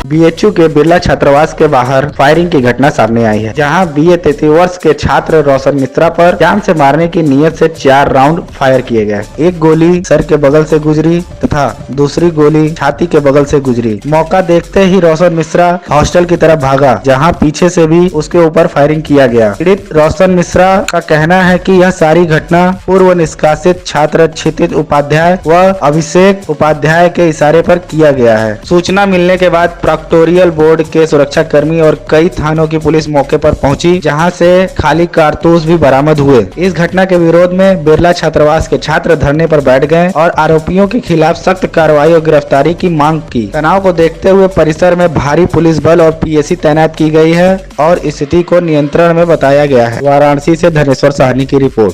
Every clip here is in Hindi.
बीएचयू के बिरला छात्रावास के बाहर फायरिंग की घटना सामने आई है, जहां बीए 33 वर्ष के छात्र रोशन मिश्रा पर जान से मारने की नीयत से 4 राउंड फायर किए गए। एक गोली सर के बगल से गुजरी तथा दूसरी गोली छाती के बगल से गुजरी। मौका देखते ही रोशन मिश्रा हॉस्टल की तरफ भागा, जहां पीछे से भी उसके ऊपर फायरिंग किया गया। पीड़ित रोशन मिश्रा का कहना है कि यह सारी घटना पूर्व निष्कासित छात्र क्षितिज उपाध्याय व अभिषेक उपाध्याय के इशारे पर किया गया है। सूचना मिलने के बाद प्रोक्टोरियल बोर्ड के सुरक्षा कर्मी और कई थानों की पुलिस मौके पर पहुंची, जहां से खाली कारतूस भी बरामद हुए। इस घटना के विरोध में बिरला छात्रावास के छात्र धरने पर बैठ गए और आरोपियों के खिलाफ सख्त कार्रवाई और गिरफ्तारी की मांग की। तनाव को देखते हुए परिसर में भारी पुलिस बल और पीएसी तैनात की गई है और स्थिति को नियंत्रण में बताया गया है। वाराणसी से धनेश्वर साहनी की रिपोर्ट।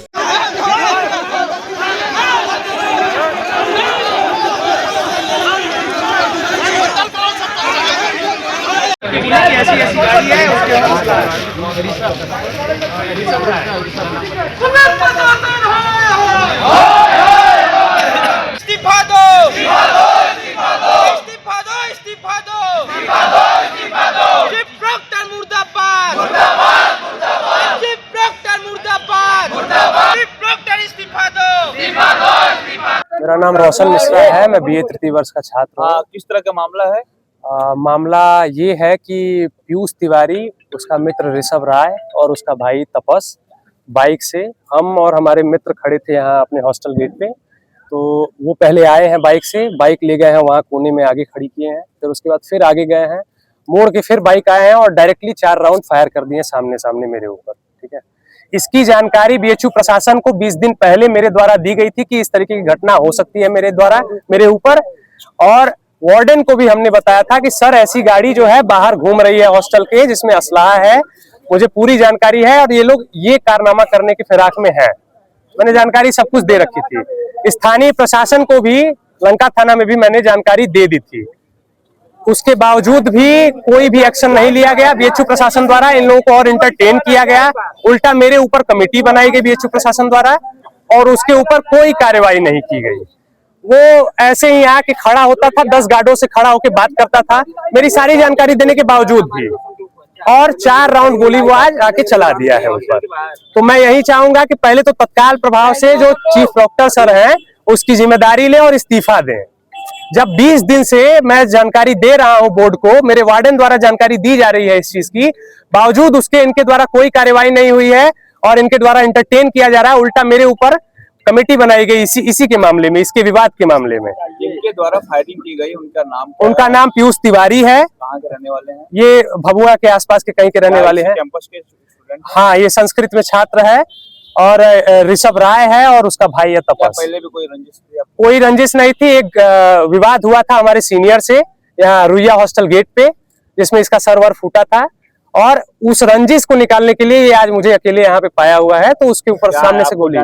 ऐसी गाड़ी है इस्तीफा दो, इस्तीफा दो, इस्तीफा दो, इस्तीफा दो, इस्तीफा दो, इस्तीफा दो। चीफ प्रॉक्टर मुर्दाबाद, मुर्दाबाद, मुर्दाबाद। चीफ प्रॉक्टर मुर्दाबाद, मुर्दाबाद। चीफ प्रॉक्टर इस्तीफा दो, इस्तीफा दो, इस्तीफा। मेरा नाम रोशन मिश्रा है, मैं बीए 33 वर्ष का छात्र हूँ। किस तरह का मामला है? मामला ये है कि पीयूष तिवारी, उसका मित्र ऋषभ राय और उसका भाई तपस बाइक से, हम और हमारे मित्र खड़े थे यहाँ अपने हॉस्टल गेट पे। तो वो पहले आए हैं बाइक से, बाइक ले गए हैं वहाँ कोने में आगे खड़ी किए हैं, फिर उसके बाद फिर आगे गए हैं, मोड़ के फिर बाइक आए हैं और डायरेक्टली 4 राउंड फायर कर दिए सामने सामने मेरे ऊपर। ठीक है, इसकी जानकारी बीएचयू प्रशासन को 20 दिन पहले मेरे द्वारा दी गई थी कि इस तरीके की घटना हो सकती है मेरे द्वारा मेरे ऊपर, और वार्डन को भी हमने बताया था कि सर ऐसी गाड़ी जो है बाहर घूम रही है हॉस्टल के, जिसमें असलाह है, मुझे पूरी जानकारी है और ये लोग ये कारनामा करने की फिराक में हैं। मैंने जानकारी सब कुछ दे रखी थी। स्थानीय प्रशासन को भी लंका थाना में भी मैंने जानकारी दे दी थी। उसके बावजूद भी कोई भी एक्शन नहीं लिया गया बीएचयू प्रशासन द्वारा। इन लोगों को और इंटरटेन किया गया, उल्टा मेरे ऊपर कमेटी बनाई गई बीएचयू प्रशासन द्वारा और उसके ऊपर कोई कार्रवाई नहीं की गई। वो ऐसे ही आके खड़ा होता था, 10 गार्डों से खड़ा होकर बात करता था मेरी सारी जानकारी देने के बावजूद भी, और 4 राउंड गोली वो आज आके चला दिया है ऊपर। तो मैं यही चाहूंगा कि पहले तो तत्काल प्रभाव से जो चीफ प्रॉक्टर सर हैं उसकी जिम्मेदारी लें और इस्तीफा दें। जब 20 दिन से मैं जानकारी दे रहा हूं बोर्ड को, मेरे वार्डन द्वारा जानकारी दी जा रही है इस चीज की, बावजूद उसके इनके द्वारा कोई कार्रवाई नहीं हुई है और इनके द्वारा इंटरटेन किया जा रहा है। उल्टा मेरे ऊपर कमेटी बनाई गई इसी के मामले में, इसके विवाद के मामले में। जिनके द्वारा फायरिंग की गई उनका नाम पीयूष तिवारी है। कहाँ के रहने वाले हैं? ये भभुआ के आसपास के कहीं के रहने वाले हैं। कैंपस के स्टूडेंट? हाँ, ये संस्कृत में छात्र है और ऋषभ राय है और उसका भाई है तपस। पहले भी कोई रंजिश थी? कोई रंजिश नहीं थी। एक विवाद हुआ था हमारे सीनियर से यहाँ रुइया हॉस्टल गेट पे, जिसमें इसका सर्वर फूटा था और उस रंजिश को निकालने के लिए ये आज मुझे अकेले यहाँ पे पाया हुआ है। तो उसके ऊपर सामने से गोली,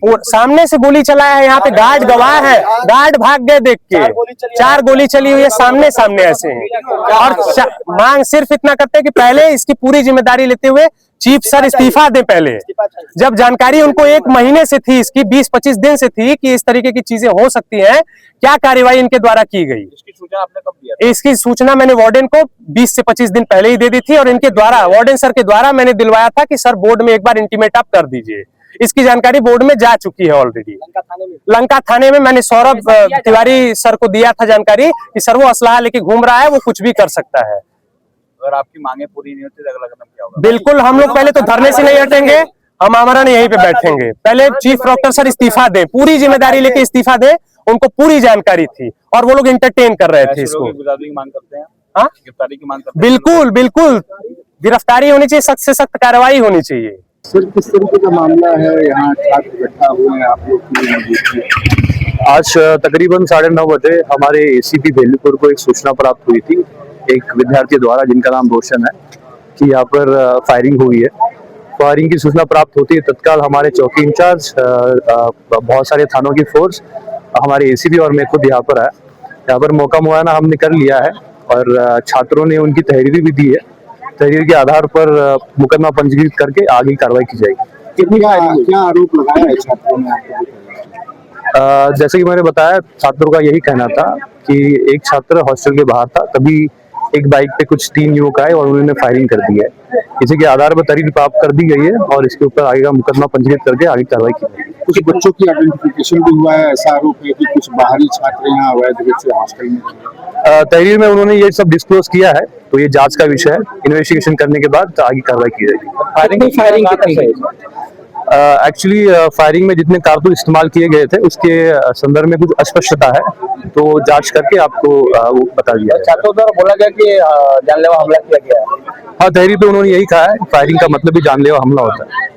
सामने से गोली चलाया है। यहाँ पे गार्ड गवाह है, गार्ड भाग गए देख के। 4 गोली चली हुई है सामने सामने ऐसे हैं और मांग सिर्फ इतना करते हैं कि पहले इसकी पूरी जिम्मेदारी लेते हुए चीफ सर इस्तीफा दें। पहले जब जानकारी उनको 1 महीने से थी, इसकी 20-25 दिन से थी कि इस तरीके की चीजें हो सकती हैं, क्या कार्रवाई इनके द्वारा की गई? इसकी सूचना आपने कब दिया? इसकी सूचना मैंने वार्डन को 20 से 25 दिन पहले ही दे दी थी और इनके द्वारा वार्डन सर के द्वारा मैंने दिलवाया था कि सर बोर्ड में एक बार इंटीमेट आप कर दीजिए। इसकी जानकारी बोर्ड में जा चुकी है ऑलरेडी। लंका थाने में मैंने सौरभ तिवारी सर को दिया था जानकारी कि सर वो असलाह लेके घूम रहा है, वो कुछ भी कर सकता है। अगर आपकी मांगे पूरी नहीं होती तो अगला कदम क्या होगा? बिल्कुल, हम लोग पहले तो धरने से नहीं हटेंगे, हम आमरण यहीं पे बैठेंगे। पहले चीफ प्रॉक्टर सर इस्तीफा दें, पूरी जिम्मेदारी लेके इस्तीफा दें। उनको पूरी जानकारी थी और वो लोग इंटरटेन कर रहे थे इसको। गिरफ्तारी की मांग करते हैं? हाँ, गिरफ्तारी की मांग करते हैं? बिल्कुल बिल्कुल, गिरफ्तारी होनी चाहिए, सख्त से सख्त कार्रवाई होनी चाहिए। सर, किस तरीके का मामला है? यहाँ छात्र इकट्ठा हुए हैं, आप लोग आज तकरीबन 9:30 बजे हमारे एसीपी बेलूपुर को एक सूचना प्राप्त हुई थी एक विद्यार्थी द्वारा, जिनका नाम रोशन है, कि यहाँ पर फायरिंग हुई है। फायरिंग की सूचना प्राप्त होती है, तत्काल हमारे चौकी इंचार्ज, बहुत सारे थानों की फोर्स, हमारे एसीपी और मैं खुद यहाँ पर आया। यहाँ पर मौका मुआयना हमने कर लिया है और छात्रों ने उनकी तहरीर भी दी है। तहरीर के आधार पर मुकदमा पंजीकृत करके आगे कार्रवाई की जाएगी। क्या आरोप लगाया है छात्रों ने आपको? जैसे कि मैंने बताया, छात्रों का यही कहना था कि एक छात्र हॉस्टल के बाहर था, तभी एक बाइक पे कुछ 3 युवक आए और उन्होंने फायरिंग कर दी है। इसी के आधार पर तहरीर प्राप्त कर दी गई है और इसके ऊपर आगे का मुकदमा पंजीकृत करके आगे कार्रवाई की जाएगी। कुछ बच्चों की आइडेंटिफिकेशन भी हुआ है, ऐसा आरोप है कि कुछ बाहरी छात्र यहाँ अवैध रूप से हॉस्टल में थे। तहरीर में उन्होंने ये सब डिस्क्लोज किया है, तो ये जांच का विषय है। इन्वेस्टिगेशन करने के बाद आगे कार्रवाई की जाएगी। फायरिंग कितनी है? एक्चुअली फायरिंग में जितने कारतूस इस्तेमाल किए गए थे उसके संदर्भ में कुछ अस्पष्टता है, तो जांच करके आपको वो बता दिया। छात्रों द्वारा बोला गया कि जानलेवा हमला किया गया है। हाँ, तहरीर पे उन्होंने यही कहा है, फायरिंग का मतलब भी जानलेवा हमला होता है।